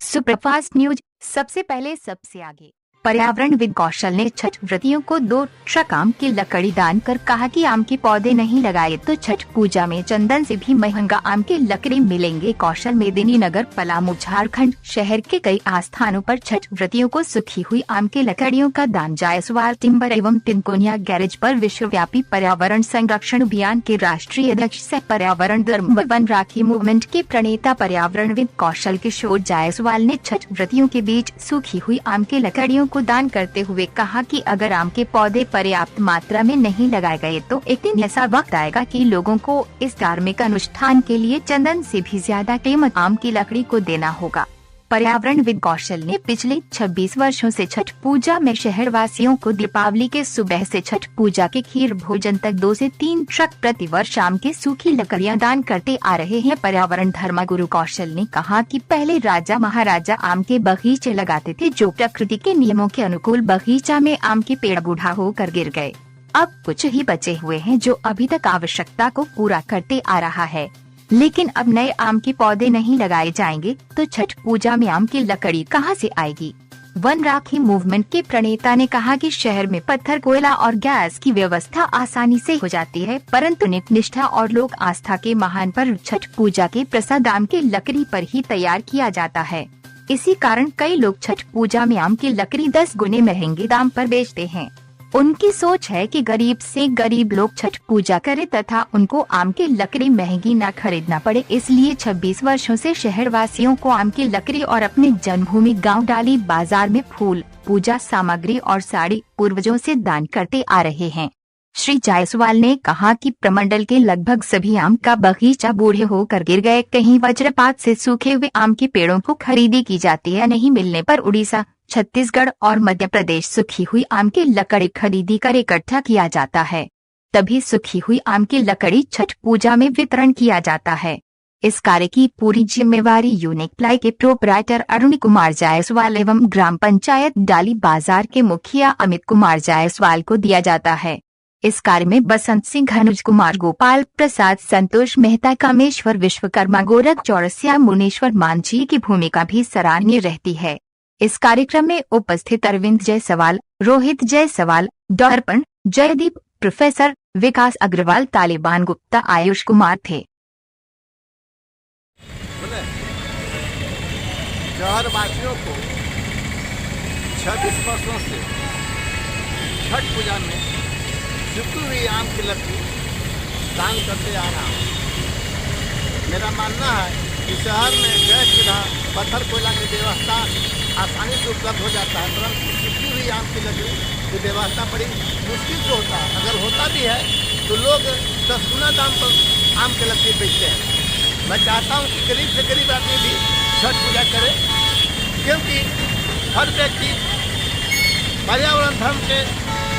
सुप्रभात न्यूज। सबसे पहले सबसे आगे। पर्यावरणविद कौशल ने छठ व्रतियों को 2 ट्रक आम की लकड़ी दान कर कहा कि आम के पौधे नहीं लगाए तो छठ पूजा में चंदन से भी महंगा आम की लकड़ी मिलेंगे। कौशल मेदिनीनगर पलामू झारखंड शहर के कई आस्थानों पर छठ व्रतियों को सूखी हुई आम की लकड़ियों का दान। जायसवाल टिम्बर एवं तिनकोनिया गैरेज पर विश्वव्यापी पर्यावरण संरक्षण अभियान के राष्ट्रीय अध्यक्ष सह पर्यावरण धर्म वन राखी मूवमेंट के प्रणेता पर्यावरणविद कौशल किशोर जायसवाल ने छठ व्रतियों के बीच सूखी हुई आम की लकड़ियों को दान करते हुए कहा कि अगर आम के पौधे पर्याप्त मात्रा में नहीं लगाए गए तो एक दिन ऐसा वक्त आएगा कि लोगों को इस धार्मिक अनुष्ठान के लिए चंदन से भी ज्यादा कीमत आम की लकड़ी को देना होगा। पर्यावरणविद कौशल ने पिछले 26 वर्षों से छठ पूजा में शहर वासियों को दीपावली के सुबह से छठ पूजा के खीर भोजन तक 2 से 3 ट्रक प्रति वर्ष आम की सूखी लकड़ियां दान करते आ रहे हैं। पर्यावरण धर्मगुरु कौशल ने कहा कि पहले राजा महाराजा आम के बगीचे लगाते थे जो प्रकृति के नियमों के अनुकूल बगीचा में आम के पेड़ बूढ़ा होकर गिर गए। अब कुछ ही बचे हुए हैं जो अभी तक आवश्यकता को पूरा करते आ रहा है, लेकिन अब नए आम के पौधे नहीं लगाए जाएंगे तो छठ पूजा में आम की लकड़ी कहां से आएगी। वन राखी मूवमेंट के प्रणेता ने कहा कि शहर में पत्थर, कोयला और गैस की व्यवस्था आसानी से हो जाती है, परंतु निष्ठा और लोक आस्था के महान पर्व छठ पूजा के प्रसाद आम की लकड़ी पर ही तैयार किया जाता है। इसी कारण कई लोग छठ पूजा में आम की लकड़ी 10 गुने महंगे दाम पर बेचते हैं। उनकी सोच है कि गरीब से गरीब लोग छठ पूजा करें तथा उनको आम की लकड़ी महंगी न खरीदना पड़े, इसलिए 26 वर्षों से शहर वासियों को आम की लकड़ी और अपने जन्मभूमि गांव डाली बाजार में फूल, पूजा सामग्री और साड़ी पूर्वजों से दान करते आ रहे हैं। श्री जायसवाल ने कहा कि प्रमंडल के लगभग सभी आम का बगीचा बूढ़े होकर गिर गए। कहीं वज्रपात से सूखे हुए आम के पेड़ों को खरीदी की जाती है, नहीं मिलने पर उड़ीसा, छत्तीसगढ़ और मध्य प्रदेश सूखी हुई आम की लकड़ी खरीदी कर इकट्ठा किया जाता है, तभी सूखी हुई आम की लकड़ी छठ पूजा में वितरण किया जाता है। इस कार्य की पूरी जिम्मेवारी यूनिक प्लाई के प्रोपराइटर अरुण कुमार जायसवाल एवं ग्राम पंचायत डाली बाजार के मुखिया अमित कुमार जायसवाल को दिया जाता है। इस कार्य में बसंत सिंह, अनुज कुमार, गोपाल प्रसाद, संतोष मेहता, कामेश्वर विश्वकर्मा, गोरख चौरसिया, मुनीश्वर मांझी की भूमिका भी सराहनीय रहती है। इस कार्यक्रम में उपस्थित अरविंद जायसवाल, रोहित जायसवाल, दर्पण जयदीप, प्रोफेसर विकास अग्रवाल, तालिबान गुप्ता, आयुष कुमार थे। शहरवासियों को 26 वर्षों से छठ पूजा में सूखी हुई आम की लकड़ी दान करते आ रहा हूँ। मेरा मानना है कि शहर में गैस चूल्हा, पत्थर, कोयला की व्यवस्था आसानी से उपलब्ध हो जाता है, परंतु सूखी हुई आम की लकड़ी की व्यवस्था बड़ी मुश्किल से होता है। अगर होता भी है तो लोग 10 गुना दाम पर आम की लकड़ी बेचते हैं। मैं चाहता हूँ कि गरीब से गरीब आदमी भी छठ पूजा करे, क्योंकि हर व्यक्ति पर्यावरण धर्म के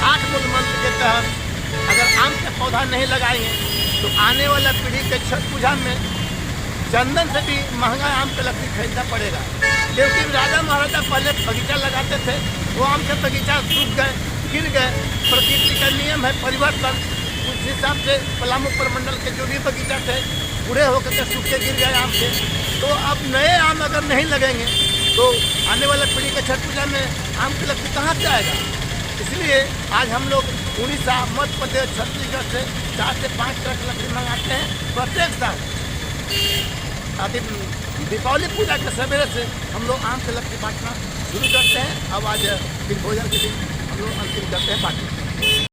8 मूल मंत्र के तहत अगर आम के पौधा नहीं लगाएंगे तो आने वाला पीढ़ी के छठ पूजा में चंदन से भी महंगा आम की लकड़ी खरीदना पड़ेगा। क्योंकि राजा महाराजा पहले बगीचा लगाते थे, वो आम के बगीचा सूख गए, गिर गए। प्रकृति का नियम है परिवर्तन, उस हिसाब से पलामू प्रमंडल के जो भी बगीचा थे बूढ़े होकर के सूख के गिर गए आम के। तो अब नए आम अगर नहीं लगेंगे तो आने वाले पीढ़ी के छठ पूजा में आम की लकड़ी कहाँ से आएगा। इसलिए आज हम लोग उड़ीसा, मध्य प्रदेश, छत्तीसगढ़ से 4 से 5 ट्रक लकड़ी मंगाते हैं प्रत्येक साल। अभी दीपावली पूजा के सवेरे से हम लोग आम की लकड़ी बांटना शुरू करते हैं। अब आज फिर भोजन के दिन हम लोग अंतिम करते हैं बांटना।